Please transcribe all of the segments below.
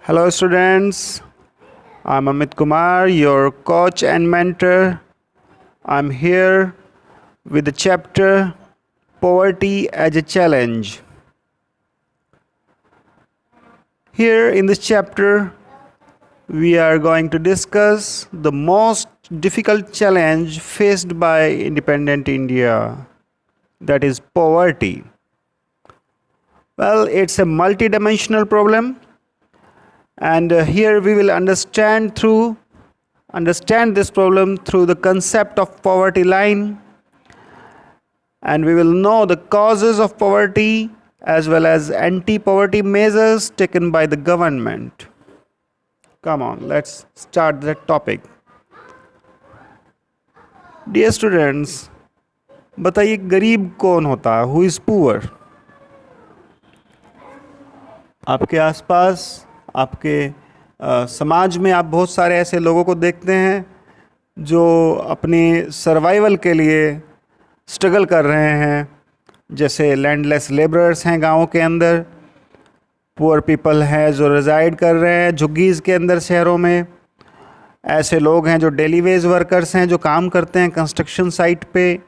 Hello, students. I'm Amit Kumar, your coach and mentor. I'm here with the chapter Poverty as a Challenge. Here in this chapter, we are going to discuss the most difficult challenge faced by independent India, that is poverty. Well, it's a multidimensional problem, and here we will understand this problem through the concept of poverty line, and we will know the causes of poverty as well as anti-poverty measures taken by the government. Come on, let's start the topic. Dear students, बताइए गरीब कौन होता है? Who is poor? आपके आसपास, आपके समाज में आप बहुत सारे ऐसे लोगों को देखते हैं जो अपनी सर्वाइवल के लिए स्ट्रगल कर रहे हैं, जैसे लैंडलेस लेबरर्स हैं गाँव के अंदर, पुअर पीपल हैं जो रिजाइड कर रहे हैं झुग्गीज़ के अंदर शहरों में, ऐसे लोग हैं जो डेली वेज वर्कर्स हैं जो काम करते हैं कंस्ट्रक्शन साइट पे,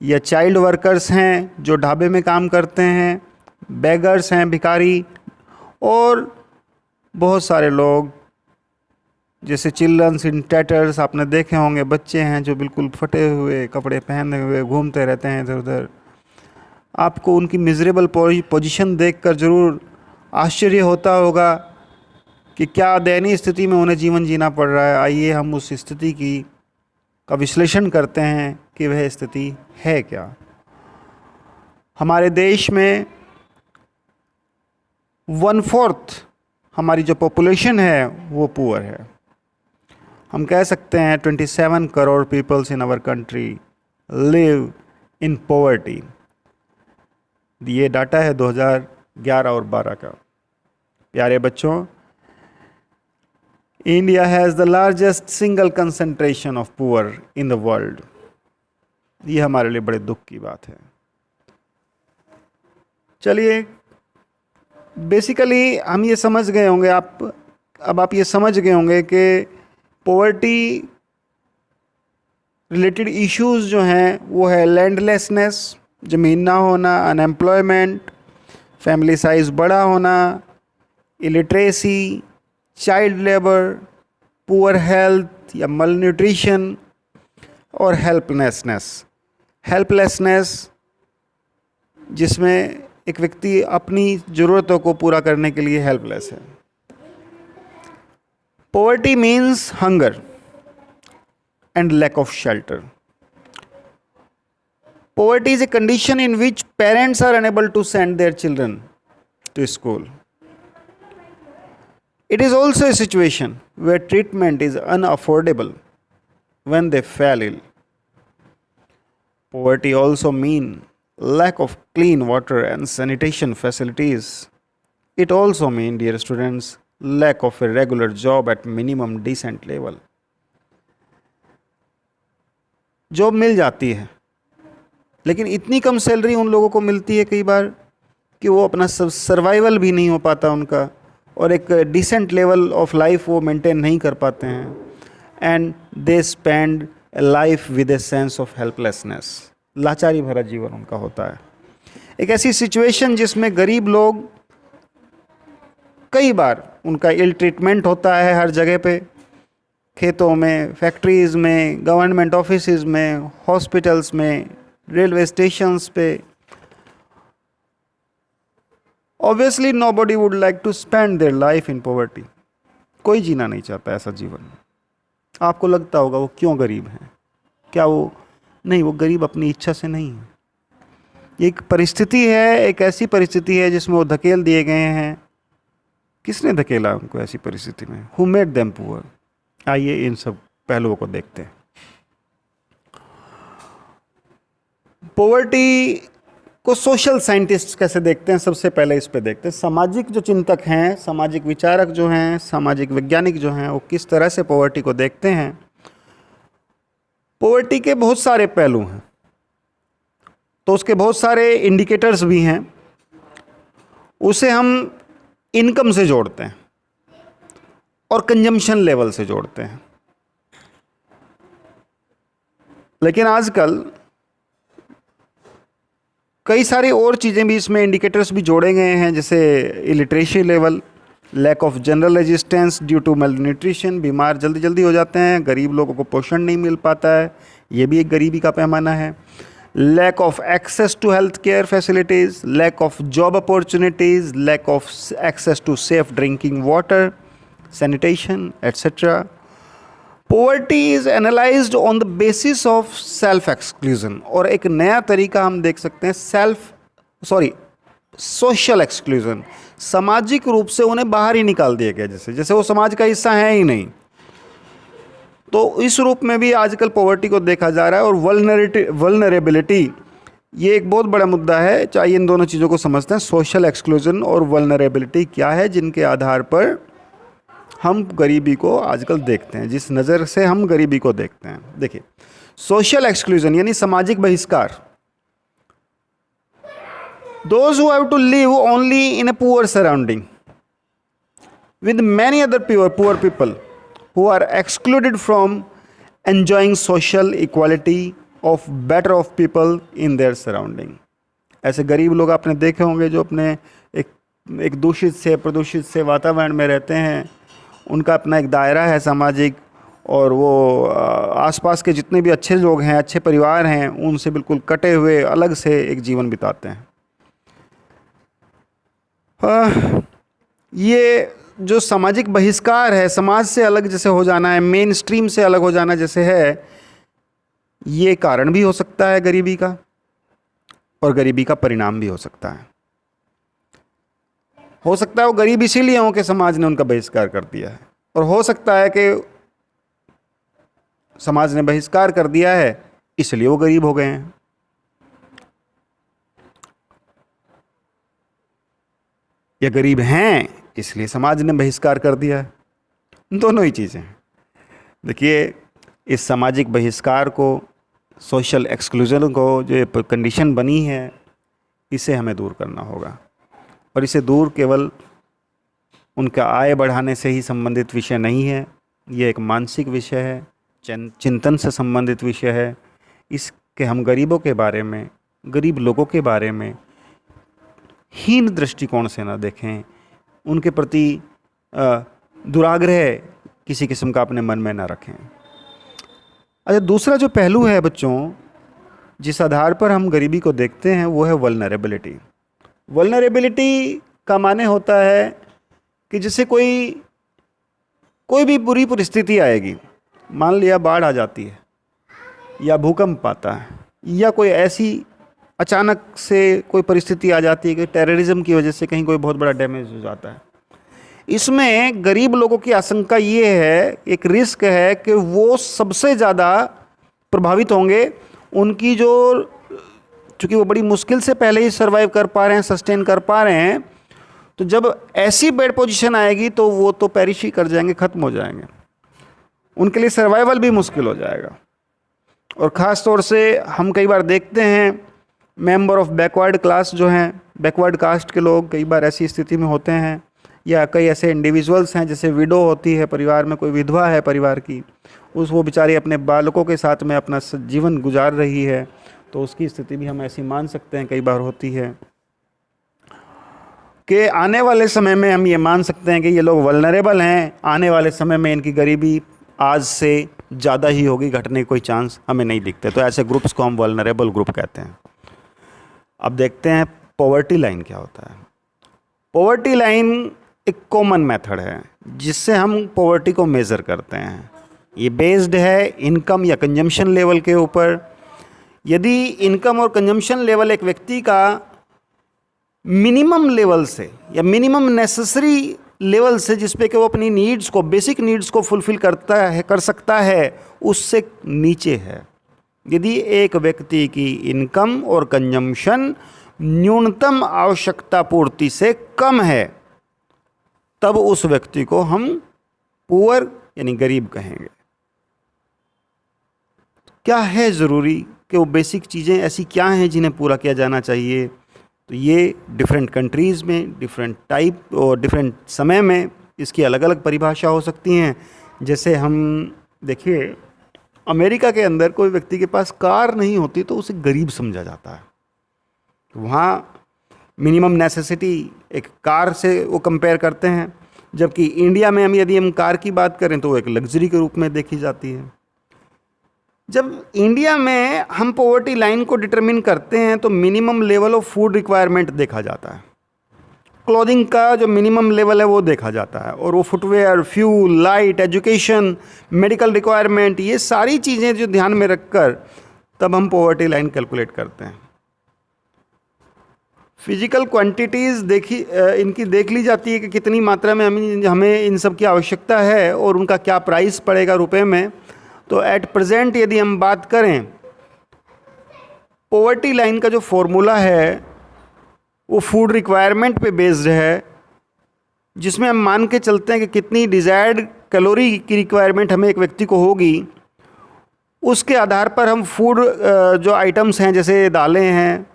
या चाइल्ड वर्कर्स हैं जो ढाबे में काम करते हैं, बेगर्स हैं, भिखारी, और बहुत सारे लोग जैसे चिल्ड्रंस इन टैटर्स आपने देखे होंगे, बच्चे हैं जो बिल्कुल फटे हुए कपड़े पहने हुए घूमते रहते हैं इधर उधर। आपको उनकी मिजरेबल पोजीशन देखकर ज़रूर आश्चर्य होता होगा कि क्या दयनीय स्थिति में उन्हें जीवन जीना पड़ रहा है। आइए हम उस स्थिति का विश्लेषण करते हैं कि वह स्थिति है क्या। हमारे देश में 1/4 हमारी जो पॉपुलेशन है वो पुअर है। हम कह सकते हैं 27 crore peoples in our country live in poverty. ये डाटा है 2011 और 12 का। प्यारे बच्चों, India has the largest single concentration of poor in the world. ये हमारे लिए बड़े दुख की बात है। चलिए, बेसिकली हम ये समझ गए होंगे, आप ये समझ गए होंगे कि पॉवर्टी रिलेटेड इश्यूज जो हैं वो है लैंडलेसनेस, ज़मीन ना होना, अनएम्प्लॉयमेंट, फैमिली साइज़ बड़ा होना, illiteracy, child labour, poor health या मलन्यूट्रिशन, और हेल्पलेसनेस जिसमें एक व्यक्ति अपनी ज़रूरतों को पूरा करने के लिए हेल्पलेस है। Poverty means hunger and lack of shelter. Poverty is a condition in which parents are unable to send their children to school. It is also a situation where treatment is unaffordable when they fall ill. Poverty also means lack of clean water and sanitation facilities. It also means, dear students, lack of a regular job at minimum decent level. Job मिल जाती है लेकिन इतनी कम salary उन लोगों को मिलती है कई बार कि वो अपना सर्वाइवल भी नहीं हो पाता उनका, और एक डिसेंट लेवल ऑफ लाइफ वो मेंटेन नहीं कर पाते हैं, and they spend A life with a sense of helplessness. लाचारी भरा जीवन उनका होता है। एक ऐसी सिचुएशन जिसमें गरीब लोग, कई बार उनका इल ट्रीटमेंट होता है हर जगह पे, खेतों में, फैक्ट्रीज़ में, गवर्नमेंट ऑफिसेज में, हॉस्पिटल्स में, रेलवे स्टेशंस पे। Obviously nobody would like to spend their life in poverty. कोई जीना नहीं चाहता ऐसा जीवन। आपको लगता होगा वो क्यों गरीब हैं? क्या वो नहीं, वो गरीब अपनी इच्छा से नहीं है। एक परिस्थिति है, एक ऐसी परिस्थिति है जिसमें वो धकेल दिए गए हैं। किसने धकेला उनको ऐसी परिस्थिति में? Who made them poor? आइए इन सब पहलुओं को देखते हैं। पॉवर्टी को सोशल साइंटिस्ट कैसे देखते हैं? सबसे पहले इस पे देखते हैं। सामाजिक जो चिंतक हैं, सामाजिक विचारक जो हैं, सामाजिक वैज्ञानिक जो हैं, वो किस तरह से पॉवर्टी को देखते हैं। पॉवर्टी के बहुत सारे पहलू हैं, तो उसके बहुत सारे इंडिकेटर्स भी हैं। उसे हम इनकम से जोड़ते हैं। और कंजम्पशन लेवल से जोड़ते हैं। लेकिन आजकल कई सारी और चीज़ें भी इसमें इंडिकेटर्स भी जोड़े गए हैं, जैसे illiteracy level, lack of general resistance due to malnutrition, बीमार जल्दी जल्दी हो जाते हैं, गरीब लोगों को पोषण नहीं मिल पाता है, ये भी एक गरीबी का पैमाना है। Lack of access to health care facilities, lack of job opportunities, lack of access to safe drinking water, sanitation etcetera. Poverty is analysed on the basis of self exclusion, और एक नया तरीका हम देख सकते हैं सोशल एक्सक्लूजन, सामाजिक रूप से उन्हें बाहर ही निकाल दिया गया, जैसे वो समाज का हिस्सा है ही नहीं। तो इस रूप में भी आजकल पॉवर्टी को देखा जा रहा है। और वल्नरेबिलिटी, ये एक बहुत बड़ा मुद्दा है। चाहिए इन दोनों चीज़ों को समझते हैं, सोशल एक्सक्लूजन और वल्नरेबिलिटी क्या है, जिनके आधार पर हम गरीबी को आजकल देखते हैं, जिस नज़र से हम गरीबी को देखते हैं। देखिए, सोशल एक्सक्लूजन यानी सामाजिक बहिष्कार, those who have to live only in a poor surrounding with many other poor people who are excluded from enjoying social equality of better off people in their surrounding। ऐसे गरीब लोग आपने देखे होंगे जो अपने एक दूषित से प्रदूषित से वातावरण में रहते हैं, उनका अपना एक दायरा है सामाजिक, और वो आसपास के जितने भी अच्छे लोग हैं, अच्छे परिवार हैं, उनसे बिल्कुल कटे हुए अलग से एक जीवन बिताते हैं। ये जो सामाजिक बहिष्कार है, समाज से अलग जैसे हो जाना है, मेन स्ट्रीम से अलग हो जाना जैसे है, ये कारण भी हो सकता है गरीबी का, और गरीबी का परिणाम भी हो सकता है। हो सकता है वो गरीब इसीलिए हो कि समाज ने उनका बहिष्कार कर दिया है, और हो सकता है कि समाज ने बहिष्कार कर दिया है इसलिए वो गरीब हो गए हैं। या गरीब हैं इसलिए समाज ने बहिष्कार कर दिया है, दोनों ही चीज़ें हैं। देखिए, इस सामाजिक बहिष्कार को, सोशल एक्सक्लूजन को, जो कंडीशन बनी है, इसे हमें दूर करना होगा। और इसे दूर केवल उनका आय बढ़ाने से ही संबंधित विषय नहीं है, ये एक मानसिक विषय है, चिंतन से संबंधित विषय है। इसके हम गरीबों के बारे में, गरीब लोगों के बारे में हीन दृष्टिकोण से ना देखें, उनके प्रति दुराग्रह किसी किस्म का अपने मन में ना रखें। अच्छा, दूसरा जो पहलू है बच्चों, जिस आधार पर हम गरीबी को देखते हैं, वो है वल्नरेबिलिटी। वल्नरेबिलिटी का माने होता है कि जैसे कोई भी बुरी परिस्थिति आएगी, मान लिया बाढ़ आ जाती है, या भूकंप आता है, या कोई ऐसी अचानक से कोई परिस्थिति आ जाती है कि टेररिज्म की वजह से कहीं कोई बहुत बड़ा डैमेज हो जाता है। इसमें गरीब लोगों की आशंका ये है, एक रिस्क है कि वो सबसे ज़्यादा प्रभावित होंगे। उनकी जो, चूँकि वो बड़ी मुश्किल से पहले ही सर्वाइव कर पा रहे हैं, सस्टेन कर पा रहे हैं, तो जब ऐसी बैड पोजीशन आएगी तो वो तो पेरिश ही कर जाएंगे, ख़त्म हो जाएंगे। उनके लिए सर्वाइवल भी मुश्किल हो जाएगा। और ख़ास तौर से हम कई बार देखते हैं मेंबर ऑफ बैकवर्ड क्लास जो हैं, बैकवर्ड कास्ट के लोग कई बार ऐसी स्थिति में होते हैं, या कई ऐसे इंडिविजुअल्स हैं, जैसे विडो होती है परिवार में, कोई विधवा है परिवार की, वो बेचारी अपने बालकों के साथ में अपना जीवन गुजार रही है, तो उसकी स्थिति भी हम ऐसी मान सकते हैं कई बार होती है कि आने वाले समय में हम ये मान सकते हैं कि ये लोग वल्नरेबल हैं। आने वाले समय में इनकी गरीबी आज से ज़्यादा ही होगी, घटने के कोई चांस हमें नहीं दिखते। तो ऐसे ग्रुप्स को हम वल्नरेबल ग्रुप कहते हैं। अब देखते हैं पॉवर्टी लाइन क्या होता है। पॉवर्टी लाइन एक कॉमन मेथड है जिससे हम पॉवर्टी को मेज़र करते हैं। ये बेस्ड है इनकम या कंजम्पशन लेवल के ऊपर। यदि इनकम और कंजम्पशन लेवल एक व्यक्ति का मिनिमम लेवल से या मिनिमम नेसेसरी लेवल से, जिस पे कि वो अपनी नीड्स को, बेसिक नीड्स को फुलफ़िल कर सकता है, उससे नीचे है, यदि एक व्यक्ति की इनकम और कंजम्पशन न्यूनतम आवश्यकता पूर्ति से कम है, तब उस व्यक्ति को हम पुअर यानी गरीब कहेंगे। क्या है ज़रूरी कि वो बेसिक चीज़ें ऐसी क्या हैं जिन्हें पूरा किया जाना चाहिए? तो ये डिफरेंट कंट्रीज़ में डिफरेंट टाइप और डिफरेंट समय में इसकी अलग अलग परिभाषा हो सकती हैं। जैसे हम देखिए, अमेरिका के अंदर कोई व्यक्ति के पास कार नहीं होती तो उसे गरीब समझा जाता है। वहाँ मिनिमम नेसेसिटी एक कार से वो कंपेयर करते हैं, जबकि इंडिया में यदि हम कार की बात करें तो वो एक लग्जरी के रूप में देखी जाती है। जब इंडिया में हम पॉवर्टी लाइन को डिटरमिन करते हैं तो minimum level of food requirement देखा जाता है, क्लॉथिंग का जो मिनिमम लेवल है वो देखा जाता है, और वो footwear, fuel, light, education, medical requirement, ये सारी चीज़ें जो ध्यान में रखकर तब हम पॉवर्टी लाइन कैलकुलेट करते हैं। फिजिकल क्वांटिटीज़ इनकी देख ली जाती है कि कितनी मात्रा में हमें इन सब की आवश्यकता है और उनका क्या प्राइस पड़ेगा रुपए में। तो एट प्रेजेंट यदि हम बात करें, पॉवर्टी लाइन का जो फॉर्मूला है वो फूड रिक्वायरमेंट पे बेस्ड है, जिसमें हम मान के चलते हैं कि कितनी डिज़ायर्ड कैलोरी की रिक्वायरमेंट हमें एक व्यक्ति को होगी। उसके आधार पर हम फूड जो आइटम्स हैं, जैसे दालें हैं,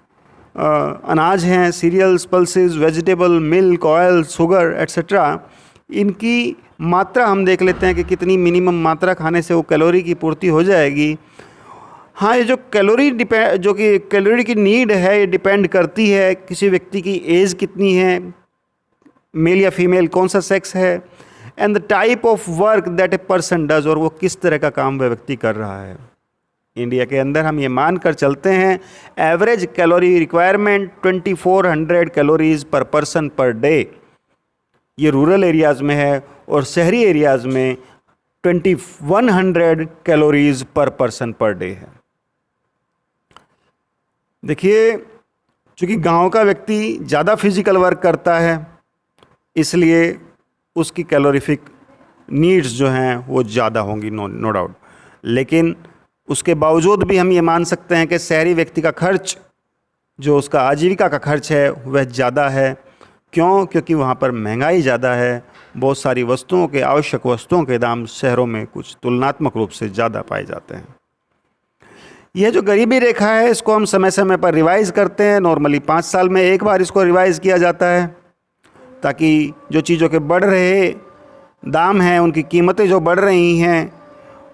अनाज हैं, cereals, pulses, vegetable, milk, oil, sugar etcetera, इनकी मात्रा हम देख लेते हैं कि कितनी मिनिमम मात्रा खाने से वो कैलोरी की पूर्ति हो जाएगी। हाँ, ये जो कैलोरी की नीड है ये डिपेंड करती है किसी व्यक्ति की एज कितनी है, मेल या फीमेल, कौन सा सेक्स है, and the type of work that a person does, और वो किस तरह का काम वह व्यक्ति कर रहा है। इंडिया के अंदर हम ये मान कर चलते हैं एवरेज कैलोरी रिक्वायरमेंट 2400 कैलोरीज पर पर्सन पर डे। ये रूरल एरियाज़ में है, और शहरी एरियाज़ में 2100 कैलोरीज पर पर्सन पर डे है। देखिए, चूँकि गांव का व्यक्ति ज़्यादा फिजिकल वर्क करता है, इसलिए उसकी कैलोरीफिक नीड्स जो हैं वो ज़्यादा होंगी, नो डाउट। लेकिन उसके बावजूद भी हम ये मान सकते हैं कि शहरी व्यक्ति का खर्च, जो उसका आजीविका का खर्च है, वह ज़्यादा है। क्यों? क्योंकि वहाँ पर महंगाई ज़्यादा है। बहुत सारी वस्तुओं के, आवश्यक वस्तुओं के दाम शहरों में कुछ तुलनात्मक रूप से ज़्यादा पाए जाते हैं। यह जो गरीबी रेखा है, इसको हम समय समय पर रिवाइज़ करते हैं। नॉर्मली 5 साल में एक बार इसको रिवाइज़ किया जाता है, ताकि जो चीज़ों के बढ़ रहे दाम हैं, उनकी कीमतें जो बढ़ रही हैं,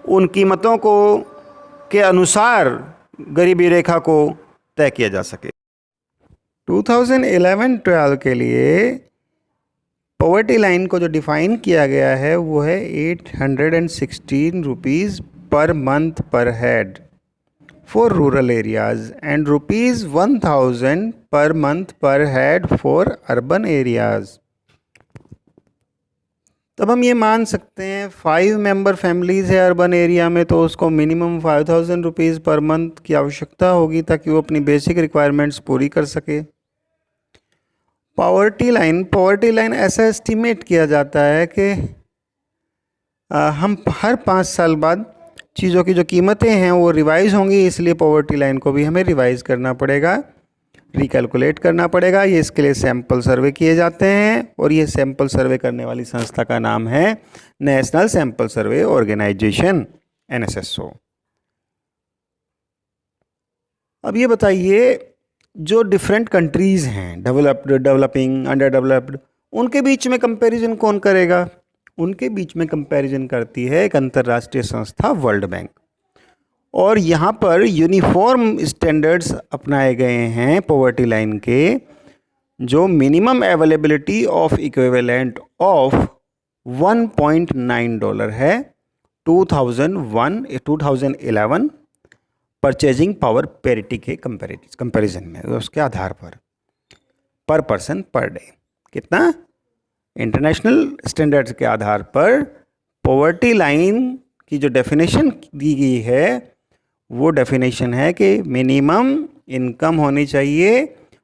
उन कीमतों को के अनुसार गरीबी रेखा को तय किया जा सके। 2011-12 के लिए पॉवर्टी लाइन को जो डिफ़ाइन किया गया है वो है 816 रुपीज़ पर मंथ पर head for rural areas and rupees 1000 per month पर हेड फॉर अर्बन एरियाज़। तब हम ये मान सकते हैं 5 मेंबर फैमिलीज़ है अर्बन एरिया में, तो उसको मिनिमम 5000 रुपीज़ पर मंथ की आवश्यकता होगी ताकि वो अपनी बेसिक रिक्वायरमेंट्स पूरी कर सके। पॉवर्टी लाइन ऐसा एस्टिमेट किया जाता है कि हम हर 5 साल बाद चीज़ों की जो कीमतें हैं वो रिवाइज़ होंगी, इसलिए पॉवर्टी लाइन को भी हमें रिवाइज़ करना पड़ेगा, रिकैलकुलेट करना पड़ेगा। ये इसके लिए सैंपल सर्वे किए जाते हैं, और ये सैंपल सर्वे करने वाली संस्था का नाम है national sample survey organisation, NSSO। अब ये बताइए, जो डिफरेंट कंट्रीज़ हैं, डेवलप्ड, डेवलपिंग, अंडर डेवलप्ड, उनके बीच में कंपैरिजन कौन करेगा? उनके बीच में कंपैरिजन करती है एक अंतर्राष्ट्रीय संस्था, वर्ल्ड बैंक। और यहाँ पर यूनिफॉर्म स्टैंडर्ड्स अपनाए गए हैं पॉवर्टी लाइन के, जो minimum availability of equivalent of $1.9 है 2011 परचेजिंग पावर पैरिटी के कंपैरिजन में, उसके आधार पर पर्सन पर डे कितना, इंटरनेशनल स्टैंडर्ड्स के आधार पर पॉवर्टी लाइन की जो डेफिनेशन दी गई है वो डेफिनेशन है कि मिनिमम इनकम होनी चाहिए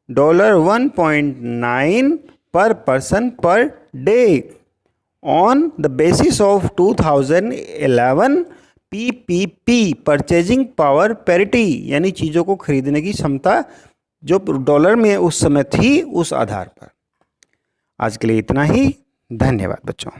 $1.9 पर person per day on the basis of 2011 PPP purchasing power parity, यानी चीज़ों को खरीदने की क्षमता जो डॉलर में उस समय थी, उस आधार पर। आज के लिए इतना ही। धन्यवाद बच्चों।